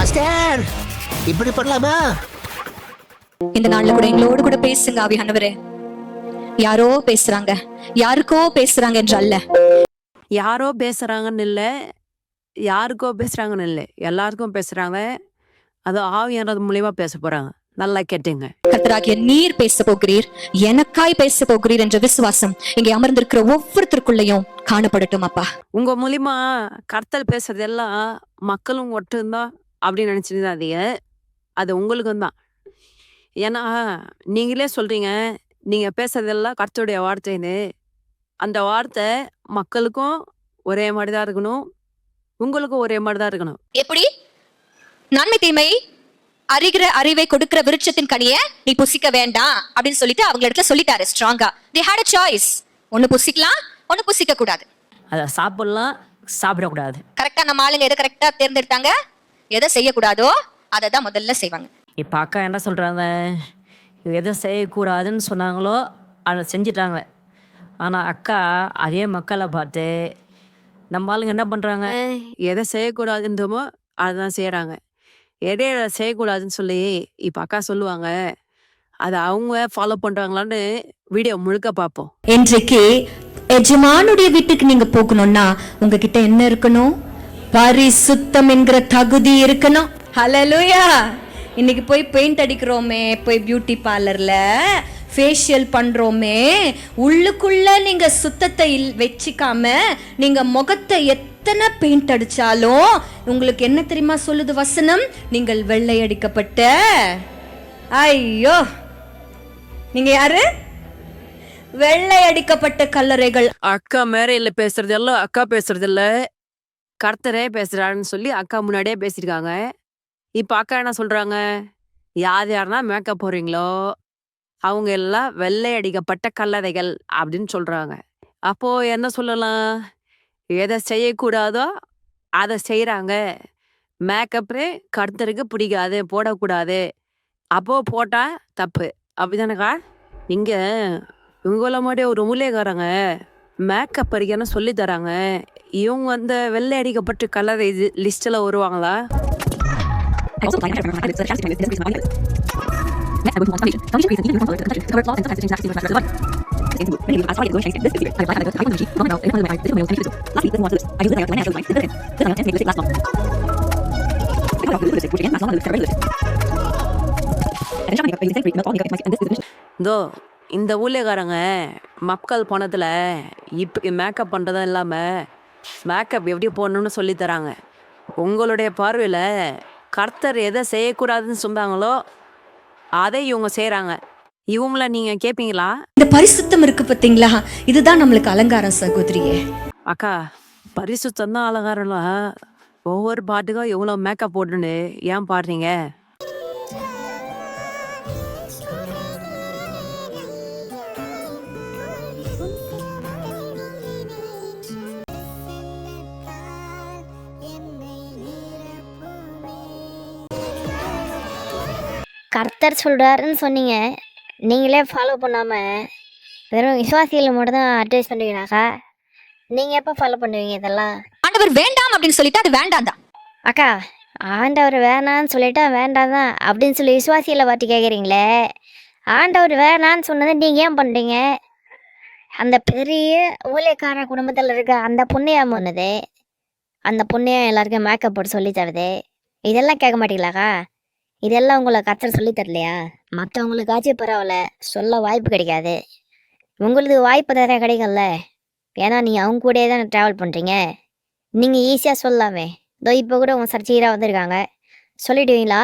Pastor, இப்படி பண்ணலாமா? இந்த நாள்ல கூட எங்களோடு கூட பேசுங்க ஆவியானவரே. யாரோ பேசுறாங்க, யாருக்கோ பேசுறாங்க என்று அல்ல. யாரோ பேசுறாங்கன்னு இல்லை, யாருக்கோ பேசுறாங்கன்னு இல்லை, எல்லாருக்கும் பேசுறாங்க. அது ஆவியானது மூலியமா பேச போறாங்க. நல்லா கேட்டுங்க. கர்த்தராகிய நீர் பேச போகிறீர், எனக்காய் பேச போகிறீர் என்ற விசுவாசம் இங்கே அமர்ந்திருக்கிற ஒவ்வொருத்தருக்குள்ளயும் காணப்படட்டும் அப்பா. உங்க மூலியமா கர்த்தர் பேசுறது எல்லாம் மக்களும் ஒட்டுந்தான் அப்படின்னு நினைச்சிருந்தாதீங்க. அது உங்களுக்கும் தான். ஏன்னா நீங்களே சொல்றீங்க, நீங்க பேசுறதெல்லாம் கர்த்தருடைய வார்த்தைன்னு. அந்த வார்த்தை மக்களுக்கும் ஒரே மாதிரிதான் இருக்கணும், உங்களுக்கும் ஒரே மாதிரிதான் இருக்கணும். எப்படி? நன்மை தீமை அறிகிற அறிவை கொடுக்கிற விருட்சத்தின் கனியை நீ புசிக்க வேண்டாம் அப்படின்னு சொல்லிட்டு அவங்க இடத்துல சொல்லிட்டாரு ஸ்ட்ராங்கா. they had a choice. ஒன்னு புசிக்கலாம், ஒன்னு புசிக்க கூடாது. அதை சாப்பிடலாம், சாப்பிடக்கூடாது. கரெக்டா நம்ம ஆளுங்க எதை கரெக்டா தேர்ந்தெடுத்தாங்க? எதை செய்யக்கூடாதோ அதை தான் முதல்ல செய்வாங்க. இப்போ அக்கா என்ன சொல்றாங்க, எதை செய்யக்கூடாதுன்னு சொன்னாங்களோ அதை செஞ்சிட்டாங்க. ஆனால் அக்கா அதே மக்களை பார்த்து நம்ம ஆளுங்க என்ன பண்ணுறாங்க, எதை செய்யக்கூடாதுன்றமோ அதுதான் செய்கிறாங்க. எதை செய்யக்கூடாதுன்னு சொல்லி இப்போ அக்கா சொல்லுவாங்க, அதை அவங்க ஃபாலோ பண்ணுறாங்களான்னு வீடியோ முழுக்க பார்ப்போம். இன்றைக்கு எஜமானுடைய வீட்டுக்கு நீங்க போகணும்னா உங்ககிட்ட என்ன இருக்கணும்? பரிசுத்தம் என்கிற தகுதி இருக்கணும். ஹல்லேலூயா. இன்னைக்கு போய் பெயிண்ட் அடிக்கிறோமே, போய் பியூட்டி பார்லர்ல ஃபேஷியல் பண்றோமே, உள்ளுக்குள்ள நீங்க சுத்தத்தை வச்சுக்காம நீங்க முகத்தை எத்தனை பெயிண்ட் அடிச்சாலும் உங்களுக்கு என்ன தெரியுமா சொல்லுது வசனம்? நீங்கள் வெள்ளை அடிக்கப்பட்ட, ஐயோ நீங்க யாரு? வெள்ளை அடிக்கப்பட்ட கல்லறைகள். அக்கா மேரையில பேசுறது எல்லாம் அக்கா பேசுறது இல்ல, கர்த்தரே பேசுறாருன்னு சொல்லி அக்கா முன்னாடியே பேசியிருக்காங்க. இப்போ அக்கா என்ன சொல்றாங்க, யார் யாருன்னா மேக்கப் போறீங்களோ அவங்க எல்லாம் வெள்ளை அடிக்கப்பட்ட கல்லறைகள் அப்படின்னு சொல்றாங்க. அப்போ என்ன சொல்லலாம், எதை செய்யக்கூடாதோ அதை செய்யறாங்க. மேக்கப்பு கர்த்தருக்கு பிடிக்காது, போடக்கூடாது. அப்போ போட்டா தப்பு, அப்படிதானக்கா? நீங்க உங்கள மாதிரி ஒரு மூலைக்காரங்க மேக்கப் பறிக்கன்னு சொல்லி தராங்க. இவங்க அந்த வெள்ளை அடிக்கப்பட்ட கலர் லிஸ்ட்ல வருவாங்களா? இதோ இந்த ஊழியக்காரங்க மக்கள் பணத்தில் இப்போ மேக்கப் பண்ணுறதும் இல்லாமல் மேக்கப் எப்படி போடணும்னு சொல்லி தராங்க. உங்களுடைய பார்வையில் கர்த்தர் எதை செய்யக்கூடாதுன்னு சொன்னாங்களோ அதை இவங்க செய்கிறாங்க. இவங்கள நீங்கள் கேட்பீங்களா? இந்த பரிசுத்தம் இருக்கு பார்த்தீங்களா, இதுதான் நம்மளுக்கு அலங்காரம் சகோதரியே. அக்கா, பரிசுத்தம் தான் அலங்காரம்லாம். ஒவ்வொரு பாட்டுக்கும் எவ்வளோ மேக்கப் போட்டுன்னு ஏன் பாடுறீங்க? கர்த்தர் சொல்கிறாருன்னு சொன்னீங்க, நீங்களே ஃபாலோ பண்ணாமல் வெறும் விசுவாசிகளை மட்டும் தான் அட்வைஸ் பண்ணுவீங்கனாக்கா, நீங்கள் எப்போ ஃபாலோ பண்ணுவீங்க இதெல்லாம்? ஆண்டவர் வேண்டாம் அப்படின்னு சொல்லிட்டு அது வேண்டாம் தான். அக்கா, ஆண்டவர் வேணான்னு சொல்லிட்டா வேண்டாம் தான் அப்படின்னு சொல்லி விசுவாசிகளை பார்த்து கேட்குறீங்களே, ஆண்டவர் வேணான்னு சொன்னதை நீங்கள் ஏன் பண்ணுறீங்க? அந்த பெரிய ஊழியக்கார குடும்பத்தில் இருக்க அந்த புண்ணியம் ஒன்றுது, அந்த புண்ணியம் எல்லாருக்கும் மேக்கப் போட்டு சொல்லி தருது, இதெல்லாம் கேட்க மாட்டீங்களாக்கா? இதெல்லாம் உங்களை கர்த்தர் சொல்லி தரலையா? மற்றவங்களுக்காச்சும் பரவாயில்ல, சொல்ல வாய்ப்பு கிடைக்காது, உங்களுக்கு வாய்ப்பு நிறைய கிடைக்கும்ல. ஏன்னா நீங்கள் அவங்க கூடயே தான் ட்ராவல் பண்ணுறீங்க, நீங்கள் ஈஸியாக சொல்லலாமே. இதோ இப்போ கூட உங்கள் சர்ச்சையராக வந்திருக்காங்க, சொல்லிடுவீங்களா?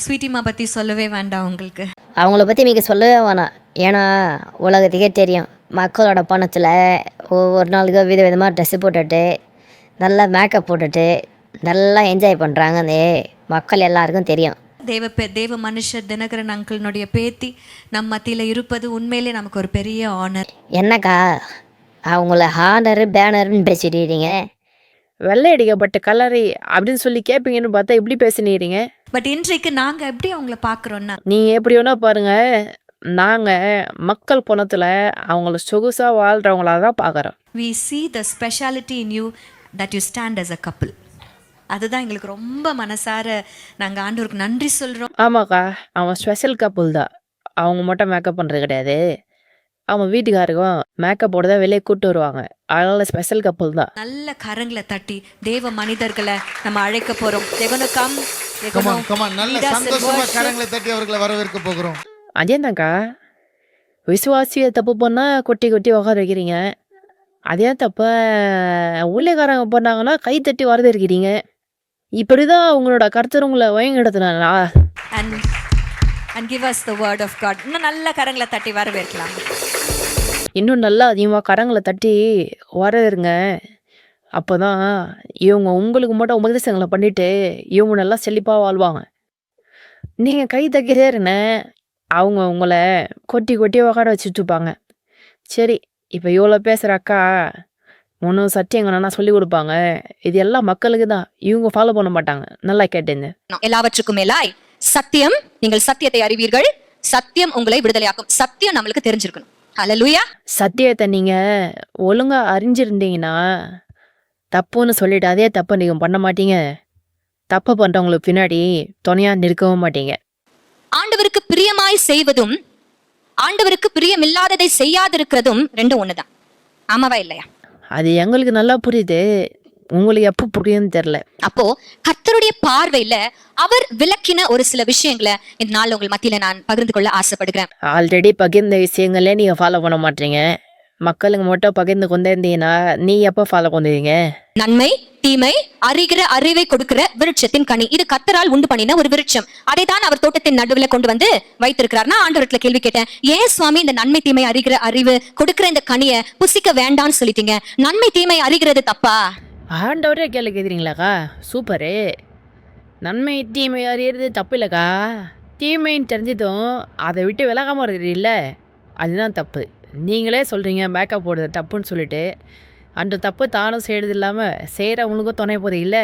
ஸ்வீட்டிமா பற்றி சொல்லவே வேண்டாம் உங்களுக்கு. அவங்கள பற்றி நீங்கள் சொல்லவே வேணாம். ஏன்னா உலகத்துக்கே தெரியும், மக்களோட பணத்தில் ஒவ்வொரு நாளுக்கு விதவிதமாக ட்ரெஸ்ஸு போட்டுட்டு நல்லா மேக்கப் போட்டுட்டு நல்லா என்ஜாய் பண்ணுறாங்கன்னு மக்கள் எல்லாருக்கும் தெரியும். தேவ மனுஷர் தினகரன் அங்கிளினுடைய பேத்தி நம்ம மத்தியில் இருப்பது உண்மையிலே நமக்கு ஒரு பெரிய ஆனர். என்னக்கா அவங்கள ஹானரு பேனர்னு பேசிடுறீங்க? வெள்ளை அடிக்கப்பட்ட கலரை அப்படின்னு சொல்லி கேட்பீங்கன்னு பார்த்தா இப்படி பேசினீங்க. பட் இன்றைக்கு நாங்கள் எப்படி அவங்கள பார்க்குறோன்னா, நீங்கள் எப்படி வேணா பாருங்க, நாங்கள் மக்கள் பணத்தில் அவங்கள சொகுசாக வாழ்கிறவங்களா தான் பார்க்குறோம். we see the speciality in you that you stand as a couple. அதுதான் எங்களுக்கு ரொம்ப மனசார நாங்க ஆண்டவருக்கு நன்றி சொல்றோம். ஆமாக்கா, அவன் ஸ்பெஷல் கப்புள் தான். அவங்க மட்டும் மேக்கப் பண்றது கிடையாது. அவன் வீட்டுக்காரருக்கும் மேக்கப்போட தான் வெளியே கூட்டு வருவாங்க. அதனால ஸ்பெஷல் கப்புள் தான். நல்ல கரங்களை தட்டி தேவ மனிதர்களை நம்ம அழைக்க போறோம். நல்ல சந்தோஷமா கரங்களை தட்டி அவர்களை வரவேற்க போகிறோம். அதேதான்க்கா, விசுவாசிய தப்பு பண்ணா கொட்டி கொட்டி உட்கார வைக்கிறீங்க. அதே தப்ப ஊழியக்காரங்க பண்ணாங்கன்னா கை தட்டி வரவேற்கிறீங்க. இப்படிதான் உங்களோட கர்த்தர் உங்களை வழிநடத்தினாரா? and give us the word of God. இன்னும் நல்ல கரங்களை தட்டி வரவேற்கலாம். இன்னும் நல்லா அதிகமாக கரங்களை தட்டி வரவேறுங்க. அப்போதான் இவங்க உங்களுக்கு மட்டும் உபதேசங்களை பண்ணிட்டு இவங்க நல்லா செழிப்பாக வாழ்வாங்க. நீங்கள் கை தைக்கிறேன்னு அவங்க உங்களை கொட்டி கொட்டி உக்கார வச்சுட்டு இருப்பாங்க. சரி, இப்போ இவ்வளோ பேசுகிற அக்கா ஒன்றும் சத்தியங்கன்னா சொல்லி கொடுப்பாங்க. இது எல்லாம் மக்களுக்கு தான், இவங்க ஃபாலோ பண்ண மாட்டாங்க. நல்லா கேட்டேங்க. எல்லாவற்றுக்கும் மேலாய் சத்தியம், நீங்கள் சத்தியத்தை அறிவீர்கள், சத்தியம் உங்களை விடுதலையாக்கும். சத்தியம் நம்மளுக்கு தெரிஞ்சிருக்கணும். ஹல்லேலூயா. சத்தியத்தை நீங்கள் ஒழுங்காக அறிஞ்சிருந்தீங்கன்னா தப்புன்னு சொல்லிட்டு அதே தப்பை நீங்கள் பண்ண மாட்டீங்க. தப்பு பண்ணுறவங்களுக்கு பின்னாடி துணையாக நிற்கவும் மாட்டீங்க. ஆண்டவருக்கு பிரியமாய் செய்வதும் ஆண்டவருக்கு பிரியமில்லாததை செய்யாதிருக்கிறதும் ரெண்டும் ஒண்ணுதான். ஆமாவா இல்லையா? அது எங்களுக்கு நல்லா புரியுது, உங்களுக்கு எப்போ புரியுதுன்னு தெரியல. அப்போ கர்த்தருடைய பார்வையில அவர் விளக்கின ஒரு சில விஷயங்களை இந்த நாள் உங்கள் மத்தியில நான் பகிர்ந்து கொள்ள ஆசைப்படுகிறேன். ஆல்ரெடி பகிர்ந்த விஷயங்களே நீங்கள் ஃபாலோ பண்ண மாட்டீங்க. மக்களுக்கு மட்டும் பகிர்ந்து கொண்டே இருந்தீங்கன்னா நீ எப்போ ஃபாலோ பண்ணுவீங்க? நன்மை தீமை அறிகிற அறிவை கொடுக்கிற விருட்சத்தின் கனி, இது கர்த்தரால் உண்டு பண்ணின ஒரு விருட்சம். அதை தான் அவர் தோட்டத்தின் நடுவில் கொண்டு வந்து வைத்திருக்கிறார். நான் ஆண்டவரத்துல கேள்வி கேட்டேன், ஏன் சுவாமி இந்த நன்மை தீமை அறிகிற அறிவு கொடுக்கிற இந்த கனியை புசிக்க வேண்டாம்னு சொல்லிட்டீங்க? நன்மை தீமை அறிகிறது தப்பா? ஆண்டவரே கேள்வி கேட்குறீங்களாக்கா? சூப்பரு. நன்மை தீமை அறியறது தப்பு இல்லைக்கா. தீமைன்னு தெரிஞ்சதும் அதை விட்டு விலகாமல் இருக்கிறீல்ல, அதுதான் தப்பு. நீங்களே சொல்கிறீங்க மேக்கப் போடுறது தப்புன்னு சொல்லிட்டு, அந்த தப்பு தானும் செய்யறது இல்லாமல் செய்கிறவங்களுக்கும் துணை போது இல்லை,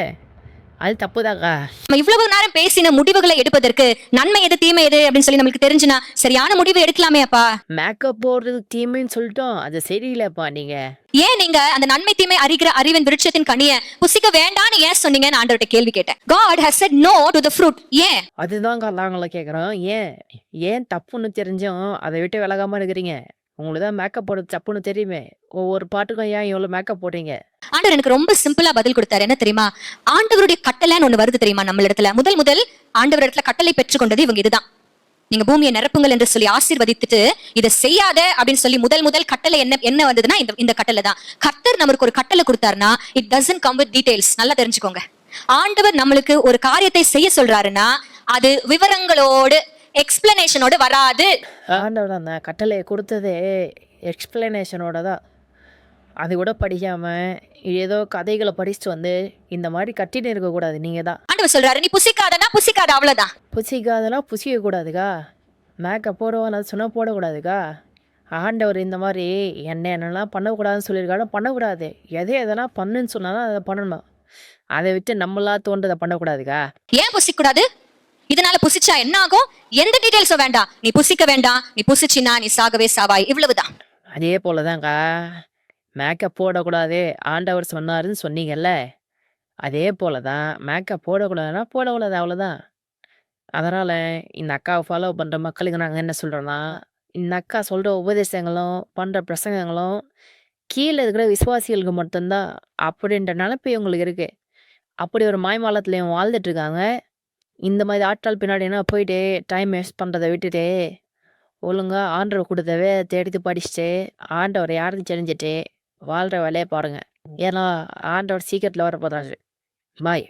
அது தப்பு தாக்கா. நம்ம இவ்வளவு நேரம் பேசின முடிவுகளை எடுப்பதற்கு நன்மை எது தீமை எது அப்படின்னு சொல்லி நம்மளுக்கு தெரிஞ்சுனா சரியான முடிவு எடுக்கலாமே அப்பா. மேக்கப் போடுறது தீமைன்னு சொல்லிட்டோம், அது சரியில்லைப்பா. நீங்கள் ஏன் நீங்க அந்த நன்மை தீமை அறிகிற அறிவின் விருட்சத்தின் கனியை புசிக்க வேண்டாம்னு ஏன் சொன்னீங்கன்னு ஆண்டவர்கிட்ட கேள்வி கேட்டேன். God has said no to the fruit. ஏன்? அதுதாங்க நாங்கள கேட்குறோம். ஏன் தப்புன்னு தெரிஞ்சும் அதை விட்டு விலகாமல் இருக்கிறீங்க? உங்களுக்கு தான் மேக்கப் போடுறது தப்புன்னு தெரியுமே, ஒவ்வொரு பாட்டுக்கும் ஏன் இவ்வளோ மேக்கப் போடுறீங்க? ஆண்டவர் எனக்கு ரொம்ப சிம்பிளா பதில் கொடுத்தாரு. என்ன தெரியுமா? ஆண்டவருடைய கட்டளைன்னு ஒண்ணு வருது தெரியுமா? நம்ம இடத்துல முதல் ஆண்டவர் இடத்துல கட்டளை பெற்றுக்கொண்டது இவங்க இதுதான். நீங்க பூமியை நிரப்புங்கள் என்று சொல்லி ஆசீர்வதித்துட்டு இதை செய்யாத அப்படின்னு சொல்லி முதல் கட்டளை என்ன வந்ததுன்னா இந்த கட்டளை தான். கர்த்தர் நமக்கு ஒரு கட்டளை கொடுத்தாருன்னா it doesn't come with details. நல்லா தெரிஞ்சுக்கோங்க. ஆண்டவர் நம்மளுக்கு ஒரு காரியத்தை செய்ய சொல்றாருன்னா அது விவரங்களோடு எக்ஸ்பிளனேஷனோட வராது. ஆண்டவர் அந்த கட்டளையை கொடுத்ததே எக்ஸ்பிளனேஷனோட தான். அது கூட படிக்காமல் ஏதோ கதைகளை படிச்சுட்டு வந்து இந்த மாதிரி கட்டின்னு இருக்கக்கூடாது. நீங்கள் தான் ஆண்டவர் சொல்றாரு, நீ புசிக்காதனா புசிக்காத, அவ்வளவுதான். புசிக்காதெல்லாம் புசிக்கக்கூடாதுக்கா. மேக்கப் போடுவான்னு சொன்னால் போடக்கூடாதுக்கா. ஆண்டவர் இந்த மாதிரி என்னென்னலாம் பண்ணக்கூடாதுன்னு சொல்லியிருக்காலும் பண்ணக்கூடாது. எதனா பண்ணுன்னு சொன்னாலும் அதை பண்ணணும். அதை விட்டு நம்மளா தோன்றதை பண்ணக்கூடாதுக்கா. ஏன் புசிக்கூடாது? இதனால புசிச்சா என்ன ஆகும்? எந்த டீடைல்ஸும் வேண்டாம். நீ புசிக்க வேண்டாம். நீ புசிச்சினா நீ சாகவே சாவாய். இவ்வளவுதான். அதே போலதான்க்கா, மேக்கப் போடக்கூடாது ஆண்டவர் சொன்னாருன்னு சொன்னீங்கல்ல, அதே போல தான் மேக்கப் போடக்கூடாதுன்னா போடக்கூடாது, அவ்வளோதான். அதனால் இந்த அக்காவை ஃபாலோ பண்ணுற மக்களுக்கு நாங்கள் என்ன சொல்கிறோன்னா, இந்த அக்கா சொல்கிற உபதேசங்களும் பண்ணுற பிரசங்கங்களும் கீழே இருக்கிற விசுவாசிகளுக்கு மட்டும்தான் அப்படின்ற நினப்பு உங்களுக்கு இருக்குது. அப்படி ஒரு மாய்மாலத்துலேயும் வாழ்ந்துட்டுருக்காங்க. இந்த மாதிரி ஆட்கள் பின்னாடினா போயிட்டு டைம் வேஸ்ட் பண்ணுறதை விட்டுட்டு ஒழுங்காக ஆண்டவர் கொடுத்தவே தேடி படிச்சுட்டு ஆண்டவரை யாருன்னு தெரிஞ்சுட்டு வாழ்கிற வேலையை பாருங்கள். ஏன்னா ஆண்டவர் சீக்கிரத்தில் வர போதாரு. பாய்.